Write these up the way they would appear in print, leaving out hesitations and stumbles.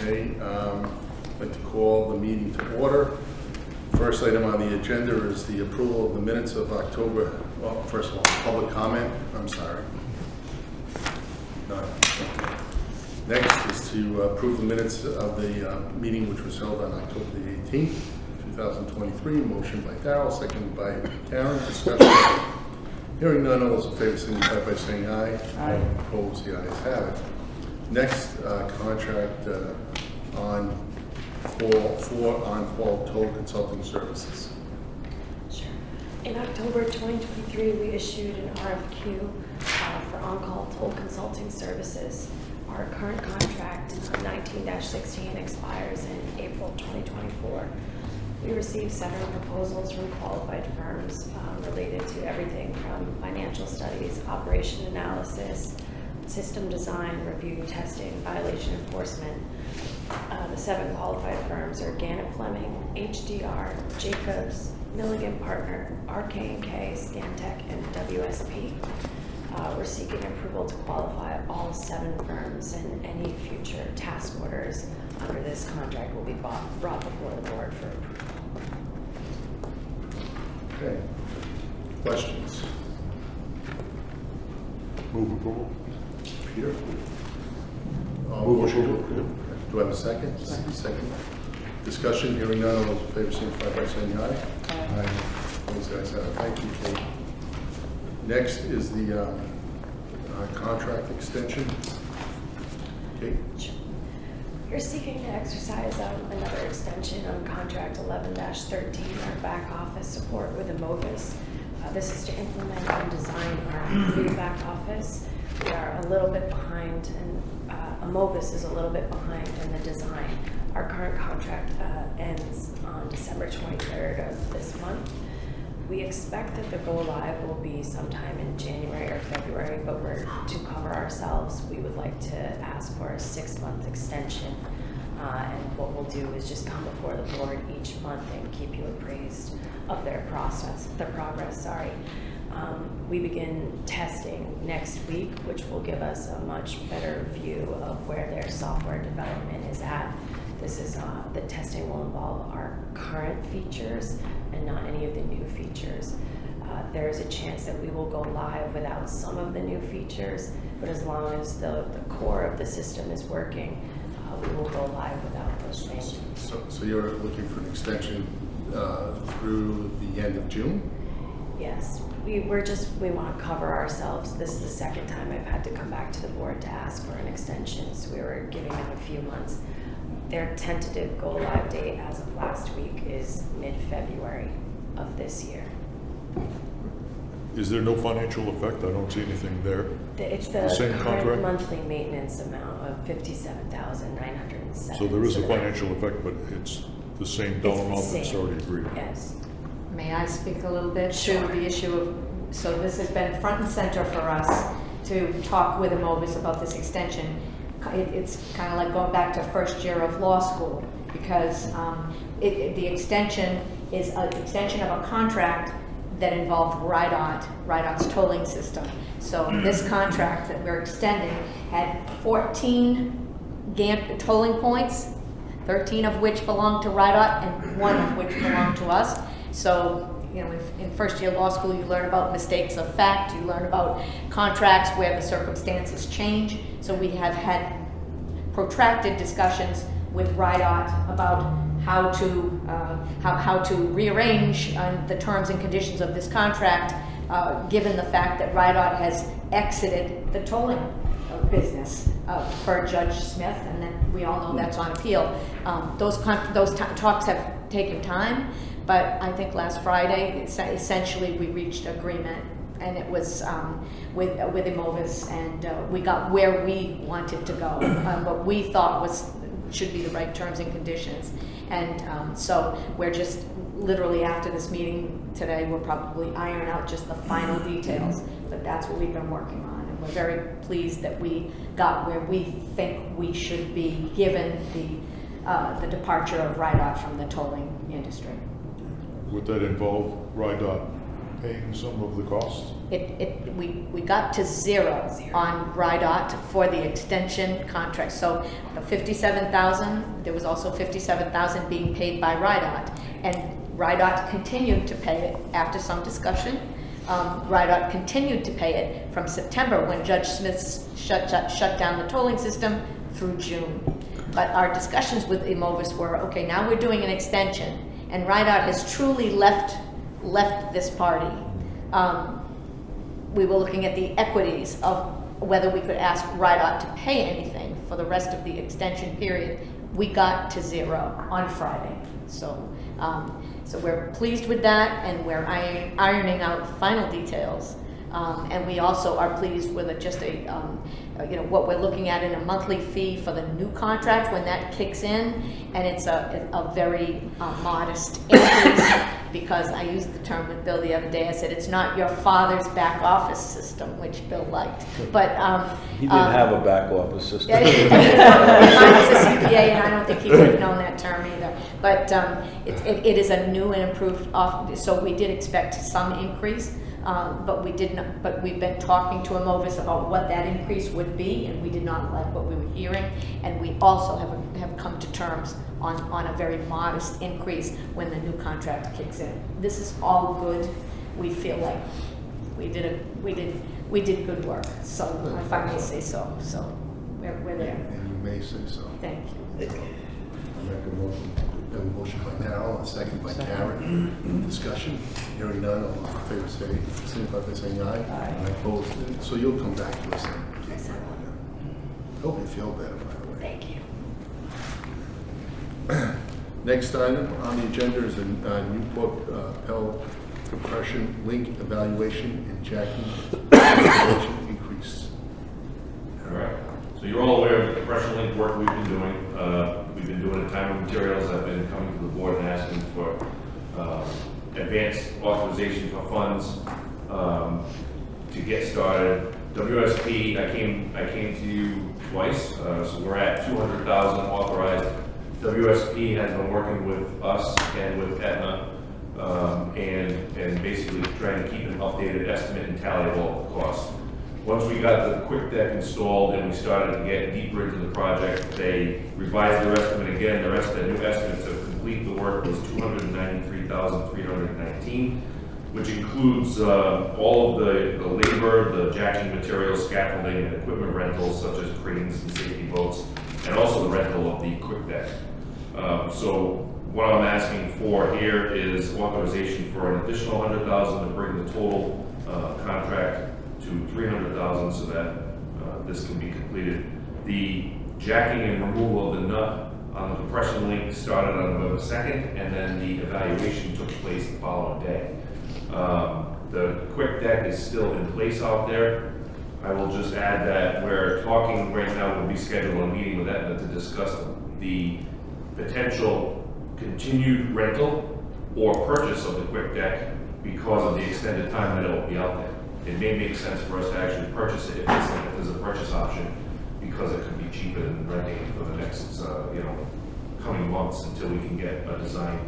Okay, I'd like to call the meeting to order. First item on the agenda is the approval of the minutes of October, well, first of all, public comment, I'm sorry. None. Okay. Next is to approve the minutes of the meeting which was held on October the 18th, 2023. Motion by Darrell, seconded by Karen. Discussion. Hearing none, all those in favor signify by saying aye. Aye. Opposed, the ayes have it. Next, contract on for on-call toll consulting services. Sure. In October 2023, we issued an RFQ for on-call toll consulting services. Our current contract, 19-16, expires in April 2024. We received 7 proposals from qualified firms related to everything from financial studies, operation analysis, system design, review, testing, violation enforcement. The 7 qualified firms are Gannett Fleming, HDR, Jacobs, Milligan Partner, RK&K, Scantech, and WSP. We're seeking approval to qualify all 7 firms, and any future task orders under this contract will be brought before the board for approval. Okay. Questions? Move approval. Peter? Motion to approve. Do I have a second? Second. Discussion, hearing none, all those in favor signify by saying aye. Aye. Opposed, the ayes have it. Thank you, Kate. Next is the contract extension. Kate? You're seeking to exercise another extension on contract 11-13, our back office support with Amovis. This is to implement and design our new back office. We are a little bit behind, and Amovis is a little bit behind in the design. Our current contract ends on December 23rd of this month. We expect that the go live will be sometime in January or February, but to cover ourselves, we would like to ask for a 6-month extension. And what we'll do is just come before the board each month and keep you appraised of their progress. We begin testing next week, which will give us a much better view of where their software development is at. This is the testing will involve our current features and not any of the new features. There is a chance that we will go live without some of the new features, but as long as the core of the system is working, we will go live without those things. So you're looking for an extension through the end of June? Yes, we want to cover ourselves. This is the second time I've had to come back to the board to ask for an extension, so we were giving them a few months. Their tentative go live date as of last week is mid-February of this year. Is there no financial effect? I don't see anything there. It's the Same current contract? monthly maintenance amount of $57,907. So there is a financial effect, but it's the same dollar amount that's same. already agreed. Yes. May I speak a little bit Sure. to the issue of, so this has been front and center for us to talk with Amovis about this extension. It's kind of like going back to first year of law school, because the extension is an extension of a contract that involved RIDOT's tolling system. So this contract that we're extending had 14 tolling points, 13 of which belonged to RIDOT and 1 of which belonged to us. So, you know, in first year law school, you learn about mistakes of fact, you learn about contracts where the circumstances change. So we have had protracted discussions with RIDOT about how to rearrange the terms and conditions of this contract, given the fact that RIDOT has exited the tolling business per Judge Smith, and then we all know that's on appeal. Those talks have taken time, but I think last Friday, essentially we reached agreement, and it was with Amovis, and we got where we wanted to go, what we thought should be the right terms and conditions. And so we're just literally after this meeting today, we'll probably iron out just the final details, but that's what we've been working on. And we're very pleased that we got where we think we should be given the departure of RIDOT from the tolling industry. Would that involve RIDOT paying some of the costs? We got to zero on RIDOT for the extension contract. So the 57,000, there was also 57,000 being paid by RIDOT. And RIDOT continued to pay it after some discussion. RIDOT continued to pay it from September when Judge Smith shut down the tolling system through June. But our discussions with Imovis were, okay, now we're doing an extension, and RIDOT has truly left this party. We were looking at the equities of whether we could ask RIDOT to pay anything for the rest of the extension period. We got to zero on Friday. So we're pleased with that, and we're ironing out final details. And we also are pleased with what we're looking at in a monthly fee for the new contract when that kicks in, and it's a very modest increase, because I used the term with Bill the other day. I said it's not your father's back office system, which Bill liked, but He didn't have a back office system. Mine was a CPA, and I don't think he would have known that term either. But it is a new and improved office, so we did expect some increase. But we didn't. But we've been talking to Imovis about what that increase would be, and we did not like what we were hearing. And we also have come to terms on a very modest increase when the new contract kicks in. This is all good. We feel like we did good work. So if I may say so. So we're there. And you may say so. Thank you. I make a motion. We have a motion by Carol, a second by Karen. Discussion. Hearing none, all in favor say, signify by saying aye. Aye. Opposed? So you'll come back to us then. Hope you feel better, by the way. Thank you. Next item on the agenda is a Newport Pell compression link evaluation and jacking installation increase. All right. So you're all aware of the compression link work we've been doing. We've been doing a time and materials. I've been coming to the board and asking for advanced authorization for funds to get started. WSP, I came to you twice, so we're at 200,000 authorized. WSP has been working with us and with Aetna, and basically trying to keep an updated estimate and tally of all the costs. Once we got the quick deck installed and we started to get deeper into the project, they revised their estimate again. The new estimate to complete the work was $293,319, which includes all of the labor, the jacking materials, scaffolding, and equipment rentals such as cranes and safety boats, and also the rental of the quick deck. So what I'm asking for here is authorization for an additional $100,000 to bring the total contract to $300,000 so that this can be completed. The jacking and removal of the nut on the compression link started on November 2nd, and then the evaluation took place the following day. The quick deck is still in place out there. I will just add that we're talking right now, we'll be scheduling a meeting with Aetna to discuss the potential continued rental or purchase of the quick deck because of the extended time that it will be out there. It may make sense for us to actually purchase it if there's a purchase option, because it could be cheaper than renting it for the next, coming months until we can get a design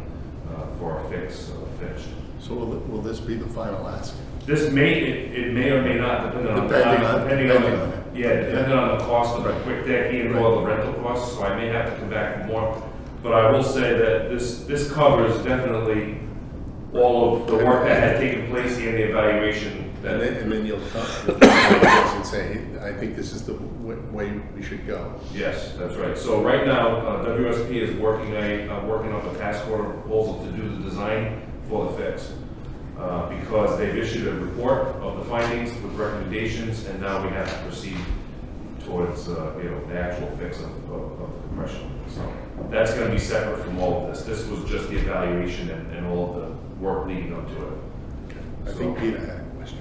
for our fix finished. So will this be the final ask? This it may or may not, depending on the cost of the quick deck and or the rental costs. So I may have to come back for more. But I will say that this covers definitely all of the work that had taken place and the evaluation. And then you'll come with and say, I think this is the way we should go. Yes, that's right. So right now, WSP is working up a task order proposal to do the design for the fix. Because they've issued a report of the findings with recommendations, and now we have to proceed towards the actual fix of the compression. So that's going to be separate from all of this. This was just the evaluation and all of the work leading up to it. I think Peter had a question.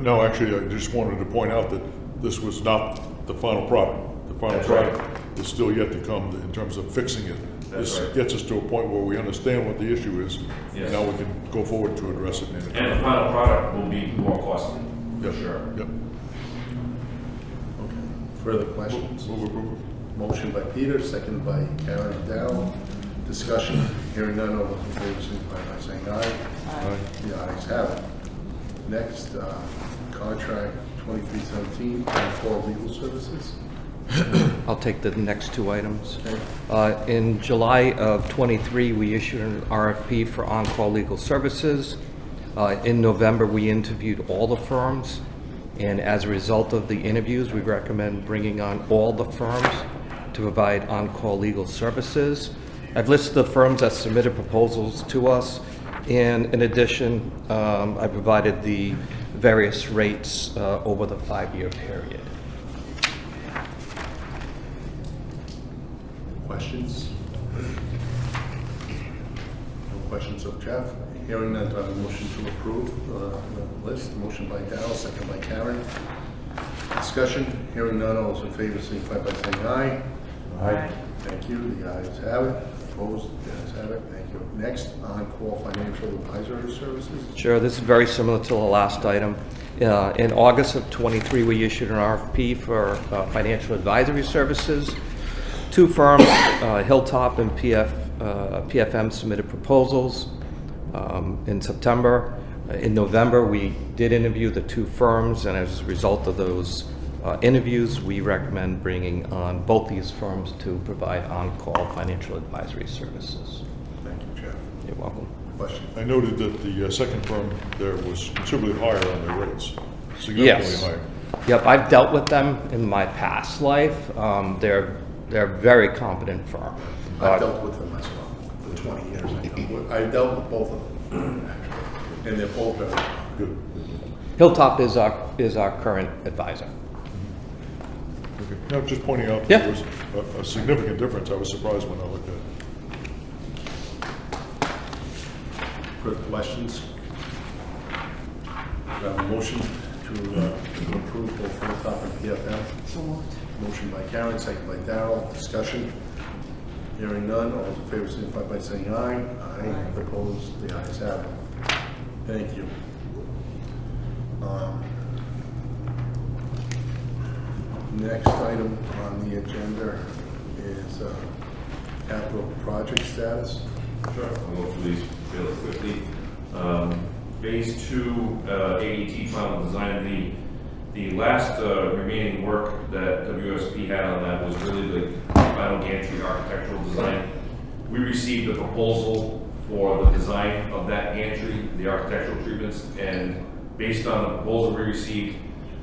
No, actually, I just wanted to point out that this was not the final product. The final That's product right. is still yet to come in terms of fixing it. That's This right. gets us to a point where we understand what the issue is. Yes. Now we can go forward to address it. And the final product will be more costly, for sure. Yep. Further questions? Move approval. Motion by Peter, seconded by Karen Dow. Discussion, hearing none, all those in favor signify by saying aye. Aye. The ayes have it. Next, contract 2317, on-call legal services. I'll take the next two items. Okay. In July of '23, we issued an RFP for on-call legal services. In November, we interviewed all the firms, and as a result of the interviews, we recommend bringing on all the firms to provide on-call legal services. I've listed the firms that submitted proposals to us, and in addition, I provided the various rates over the 5-year period. Questions? No questions of Jeff? Hearing none, do I have a motion to approve the list? Motion by Darrell, second by Karen. Discussion, hearing none, all those in favor signify by saying aye. Aye. Thank you, the ayes have it. Opposed, the ayes have it, thank you. Next, on-call financial advisory services. Sure, this is very similar to the last item. In August of '23, we issued an RFP for financial advisory services. Two firms, Hilltop and PFM, submitted proposals in September. In November, we did interview the two firms, and as a result of those interviews, we recommend bringing on both these firms to provide on-call financial advisory services. Thank you, Jeff. You're welcome. Question? I noted that the second firm there was considerably higher on their rates, significantly Yes. higher. Yep, I've dealt with them in my past life. They're a very competent firm. I've dealt with them as well, for 20 years. I dealt with both of them, actually, and they're both very good. Good. Hilltop is our current advisor. Okay. No, just pointing out Yeah. there was a significant difference. I was surprised when I looked at it. Further questions? Do I have a motion to approve both Hilltop and PFM? So moved. Motion by Karen, second by Darrell. Discussion. Hearing none. All those in favor signify by saying aye. Aye. Opposed? The ayes have it. Thank you. Next item on the agenda is capital project status. Sure, I'll go through these fairly quickly. Phase 2, AET final design, the last remaining work that WSP had on that was really the final gantry architectural design. We received a proposal for the design of that gantry, the architectural treatments, and based on the proposal we received,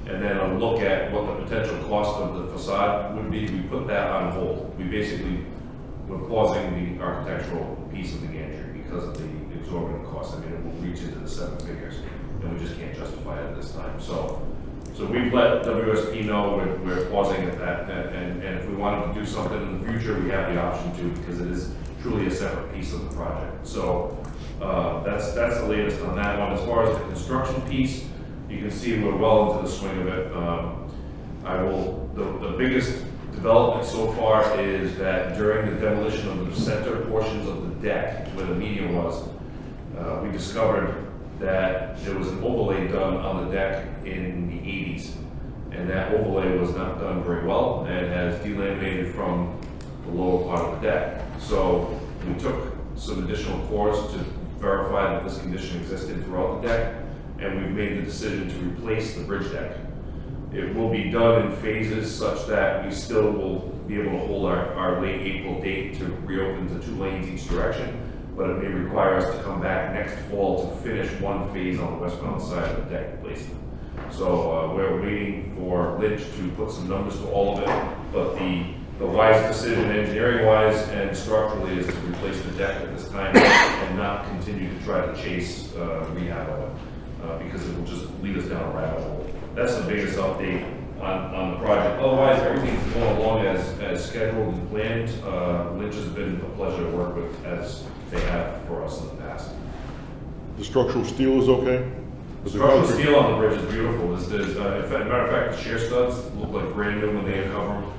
and then a look at what the potential cost of the facade would be, we put that on hold. We basically were pausing the architectural piece of the gantry because of the exorbitant cost. I mean, it will reach into the 7 figures, and we just can't justify it at this time. So we've let WSP know we're pausing at that, and if we wanted to do something in the future, we have the option to, because it is truly a separate piece of the project. So that's the latest on that one. As far as the construction piece, you can see we're well into the swing of it. The biggest development so far is that during the demolition of the center portions of the deck where the median was, we discovered that there was an overlay done on the deck in the 80s. And that overlay was not done very well and has delaminated from the lower part of the deck. So we took some additional cores to verify that this condition existed throughout the deck, and we've made the decision to replace the bridge deck. It will be done in phases such that we still will be able to hold our late April date to reopen the 2 lanes each direction, but it may require us to come back next fall to finish one phase on the westbound side of the deck replacement. So we're waiting for Lynch to put some numbers to all of it, but the wise decision engineering-wise and structurally is to replace the deck at this time and not continue to try to chase rehab of it, because it will just lead us down a rabbit hole. That's the biggest update on the project. Otherwise, everything's going along as scheduled and planned. Lynch has been a pleasure to work with, as they have for us in the past. The structural steel is okay? But the Structural concrete- steel on the bridge is beautiful. Matter of fact, the shear studs look like brand new when they uncover them.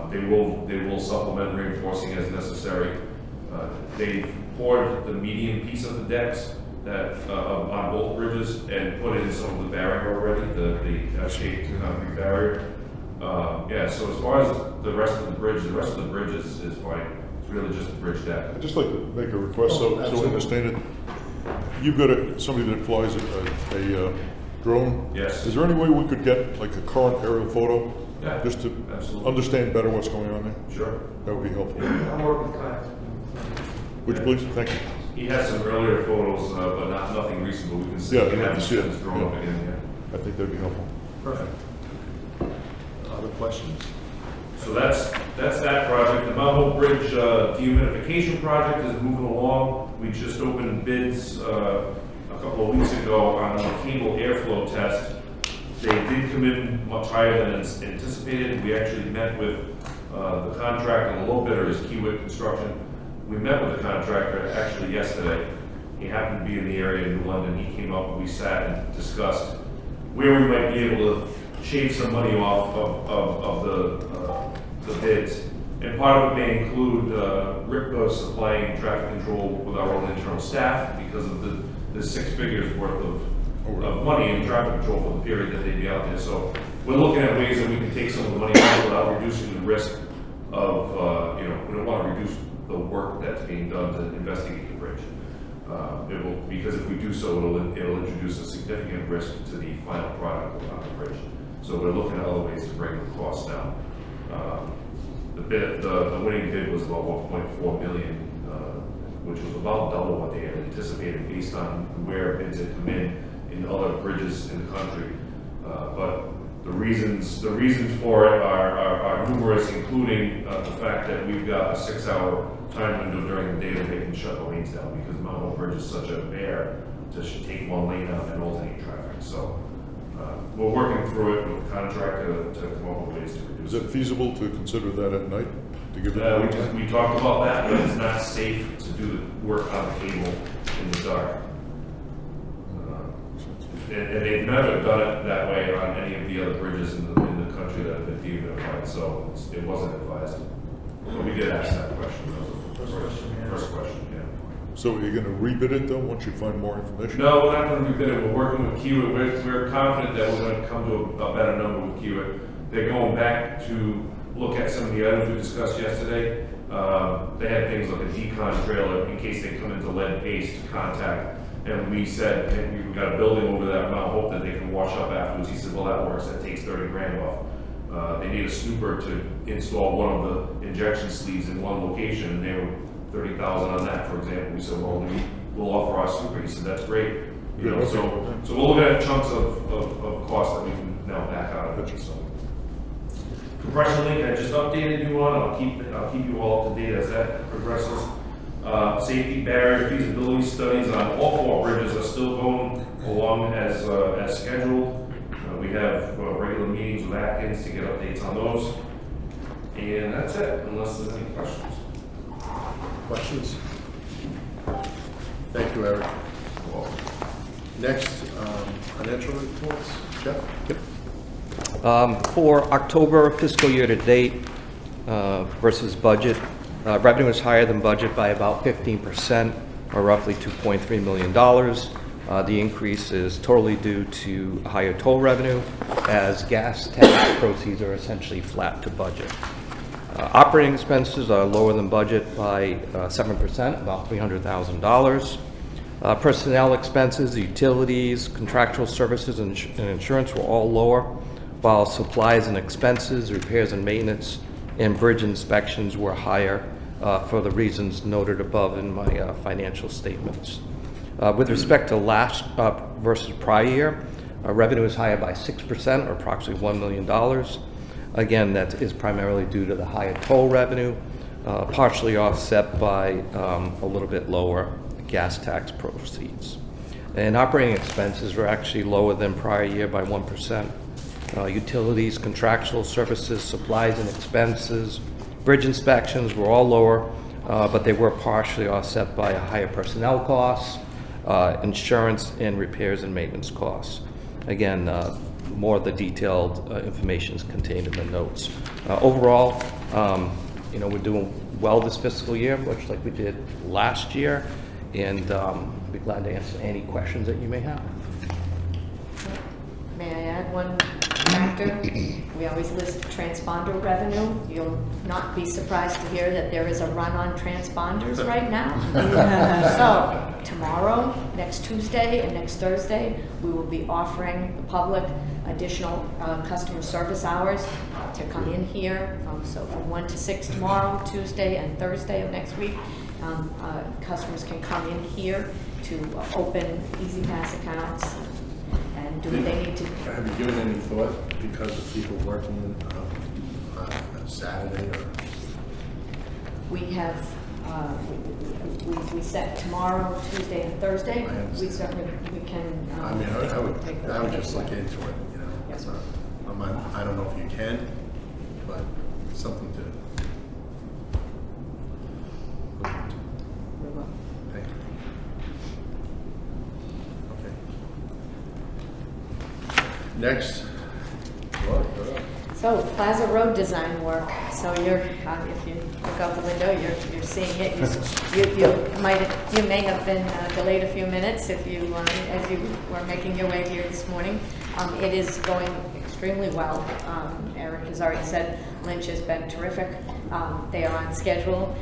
They will supplement reinforcing as necessary. They poured the median piece of the decks on both bridges and put in some of the barrier already, the F-shaped concrete barrier. Yeah, so as far as the rest of the bridge is fine. It's really just a bridge deck. I'd just like to make a request, so I absolutely. understand it. You've got somebody that flies a drone. Yes. Is there any way we could get like a current aerial photo? Yeah, Just to absolutely. understand better what's going on there? Sure. That would be helpful. I'm working with Kyle. Would you please? Thank you. He has some earlier photos, but nothing recent, but we can see, Yeah, we can I'd like have to see it. his drone up Yeah. again, yeah. I think that'd be helpful. Perfect. Other questions? So that's that project. The Mount Hope Bridge dehumidification project is moving along. We just opened bids a couple of weeks ago on a cable airflow test. They did come in much higher than anticipated. We actually met with the contractor, the low bidder is Kiewit Construction. We met with the contractor actually yesterday. He happened to be in the area in New London. He came up, we sat and discussed where we might be able to shave some money off of the bids. And part of it may include RIPCO supplying traffic control with our own internal staff because of the 6 figures worth of money in traffic control for the period that they'd be out there. So we're looking at ways that we can take some of the money out without reducing the risk of, we don't want to reduce the work that's being done to investigate the bridge. Because if we do so, it'll introduce a significant risk to the final product on the bridge. So we're looking at other ways to bring the cost down. The winning bid was about 1.4 million, which was about double what they had anticipated based on where bids had come in other bridges in the country. But the reasons for it are numerous, including the fact that we've got a 6-hour time window during the day that they can shut the lanes down because Mount Hope Bridge is such a bear to take one lane out and alternate traffic. So we're working through it with the contractor to come up with ways to reduce Is it feasible to consider that at night? To give it more time? we talked about that, but it's not safe to do the work on the cable in the dark. And they've never done it that way on any of the other bridges in the country that have been dehumidified, so it wasn't advised. But we did ask that question. That was the first question, yeah. So are you going to rebid it though, once you find more information? No, we're not going to rebid it. We're working with Kiewit. We're confident that we're going to come to a better number with Kiewit. They're going back to look at some of the items we discussed yesterday. They had things like a decon trailer in case they come into lead-based contact. And we said, hey, we've got a building over there at Mount Hope that they can wash up afterwards. He said, well, that works. That takes 30 grand off. They need a snooper to install one of the injection sleeves in one location, and they were 30,000 on that, for example. We said, well, we'll offer our snooper. He said, that's great. You know, so we're looking at chunks of cost that we can now back out of it. So. Compression link, I just updated you on. I'll keep you all up to date as that progresses. Safety barrier feasibility studies on all 4 bridges are still going along as scheduled. We have regular meetings with Atkins to get updates on those. And that's it, unless there's any questions. Questions? Thank you, Eric. Next, financial reports. Jeff? For October fiscal year to date versus budget, revenue is higher than budget by about 15%, or roughly $2.3 million. The increase is totally due to higher toll revenue, as gas tax proceeds are essentially flat to budget. Operating expenses are lower than budget by 7%, about $300,000. Personnel expenses, utilities, contractual services, and insurance were all lower, while supplies and expenses, repairs and maintenance, and bridge inspections were higher for the reasons noted above in my financial statements. With respect to last versus prior year, revenue is higher by 6%, or approximately $1 million. Again, that is primarily due to the higher toll revenue, partially offset by a little bit lower gas tax proceeds. And operating expenses were actually lower than prior year by 1%. Utilities, contractual services, supplies and expenses, bridge inspections were all lower, but they were partially offset by a higher personnel costs, insurance, and repairs and maintenance costs. Again, more of the detailed information is contained in the notes. Overall, we're doing well this fiscal year, much like we did last year, and I'd be glad to answer any questions that you may have. May I add one contractor. We always list transponder revenue. You'll not be surprised to hear that there is a run on transponders right now. So tomorrow, next Tuesday, and next Thursday, we will be offering the public additional customer service hours to come in here. So from 1 to 6 tomorrow, Tuesday, and Thursday of next week, customers can come in here to open Easy Pass accounts and do what they need to. Have you given any thought, because of people working on Saturday or? We have, we set tomorrow, Tuesday, and Thursday. I understand. We certainly, we can. I mean, I take the- would just look into it, you know. Yes. I don't know if you can, but something to look into. We will. Thank you. Okay. Next. Well, So Plaza Road design work. So you're, if you look out the window, you're seeing it. You may have been delayed a few minutes if you, as you were making your way here this morning. It is going extremely well. Eric has already said Lynch has been terrific. They are on schedule.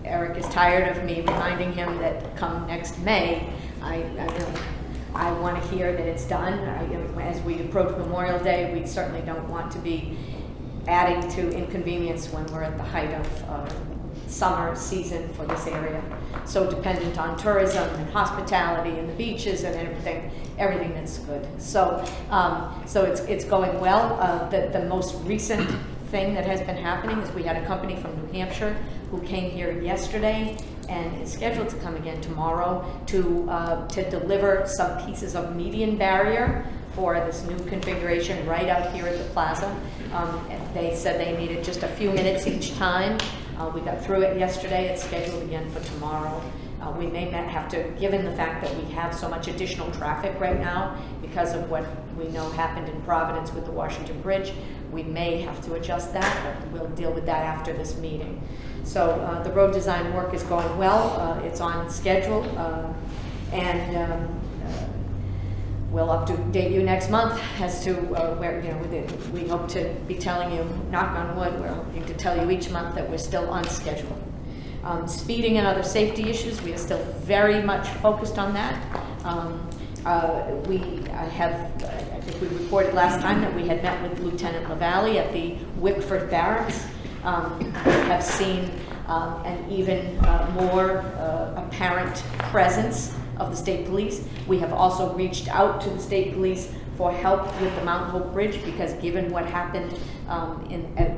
Eric is tired of me reminding him that come next May, I want to hear that it's done. As we approach Memorial Day, we certainly don't want to be adding to inconvenience when we're at the height of summer season for this area. So dependent on tourism and hospitality and the beaches and everything that's good. So it's going well. The most recent thing that has been happening is we had a company from New Hampshire who came here yesterday and is scheduled to come again tomorrow to deliver some pieces of median barrier for this new configuration right out here at the plaza. They said they needed just a few minutes each time. We got through it yesterday. It's scheduled again for tomorrow. We may have to, given the fact that we have so much additional traffic right now because of what we know happened in Providence with the Washington Bridge, we may have to adjust that, but we'll deal with that after this meeting. So the road design work is going well. It's on schedule, and we'll update you next month as to where, we hope to be telling you, knock on wood, we're hoping to tell you each month that we're still on schedule. Speeding and other safety issues, we are still very much focused on that. I think we reported last time that we had met with Lieutenant LaValle at the Wickford Barracks. Have seen an even more apparent presence of the state police. We have also reached out to the state police for help with the Mount Hope Bridge, because given what happened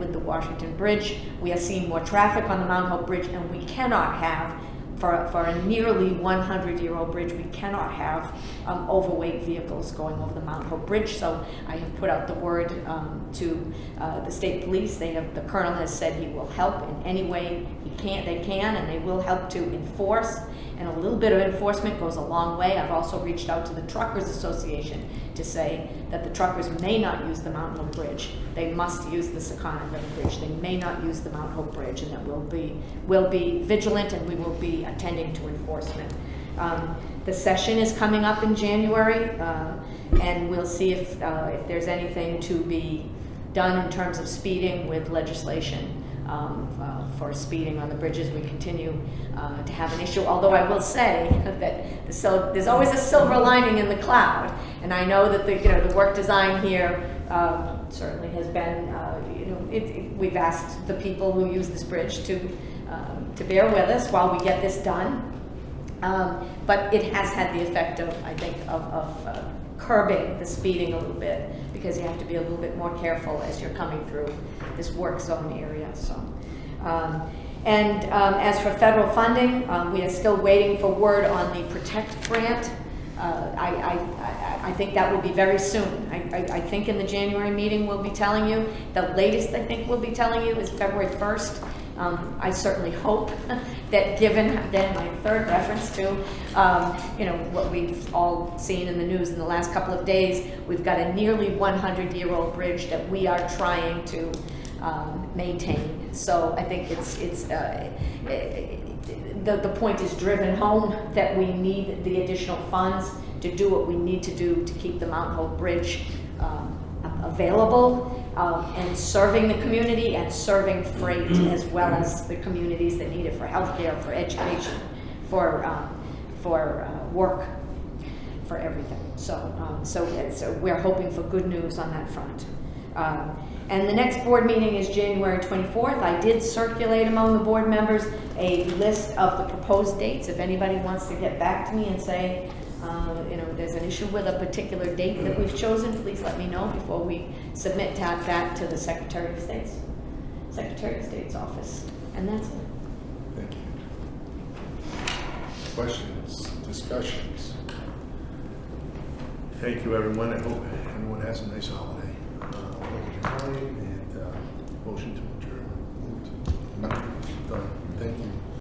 with the Washington Bridge, we are seeing more traffic on the Mount Hope Bridge, and we cannot have, for a nearly 100-year-old bridge, we cannot have overweight vehicles going over the Mount Hope Bridge. So I have put out the word to the state police. The colonel has said he will help in any way they can, and they will help to enforce. And a little bit of enforcement goes a long way. I've also reached out to the Truckers Association to say that the truckers may not use the Mount Hope Bridge. They must use the Secana River Bridge. They may not use the Mount Hope Bridge, and that we'll be vigilant, and we will be attending to enforcement. The session is coming up in January, and we'll see if there's anything to be done in terms of speeding with legislation. For speeding on the bridges, we continue to have an issue. Although I will say that there's always a silver lining in the cloud, and I know that the work design here certainly has been. We've asked the people who use this bridge to bear with us while we get this done. But it has had the effect of, I think, of curbing the speeding a little bit, because you have to be a little bit more careful as you're coming through this work zone area. So, as for federal funding, we are still waiting for word on the Protect grant. I think that will be very soon. I think in the January meeting we'll be telling you. The latest I think we'll be telling you is February 1st. I certainly hope that, given then my third reference to what we've all seen in the news in the last couple of days, we've got a nearly 100-year-old bridge that we are trying to maintain. So I think the point is driven home that we need the additional funds to do what we need to do to keep the Mount Hope Bridge available and serving the community and serving freight as well as the communities that need it for healthcare, for education, for work, for everything. So we're hoping for good news on that front. And the next board meeting is January 24th. I did circulate among the board members a list of the proposed dates. If anybody wants to get back to me and say, there's an issue with a particular date that we've chosen, please let me know before we submit that to the Secretary of State's office. And that's it. Thank you. Questions, discussions? Thank you, everyone. I hope everyone has a nice holiday. And motion to adjourn. Done. Thank you.